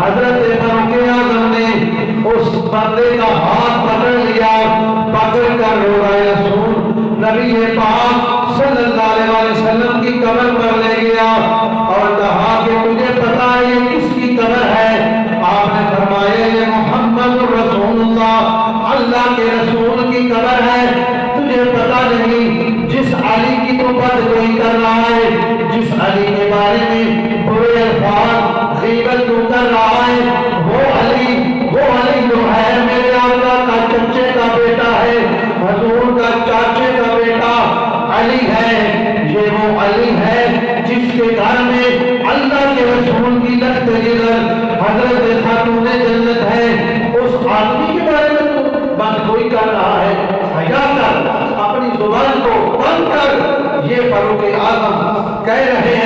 حضرت فاروق اعظم نے اس بندے کا ہاتھ پکڑ لیا، پکڑ کر رو رہا ہے رسول نبی پاک صلی اللہ علیہ وسلم کی قبر پر لے گیا اور کہا کہ تجھے پتا ہے یہ کس کی قبر ہے؟ آپ نے فرمایا یہ محمد رسول اللہ کے رسول کی قبر ہے۔ تجھے پتا نہیں جس علی کی تو بدگوئی کر رہا ہے، جس علی کے بارے میں برے الفاظ غیبت تو کر رہا ہے، وہ علی جو ہے میرے آقا کا چچے کا بیٹا ہے، حضور کا چاچے کا بیٹا علی ہے، یہ وہ علی ہے جس کے گھر میں اللہ کے رسول کی لخت جگر حضرت خاتون جنت ہے۔ اس آدمی کے بارے میں تو بدگوئی کر رہا ہے، حیا کر، اپنی زبان کو بند کر۔ یہ فاروق اعظم کہہ رہے ہیں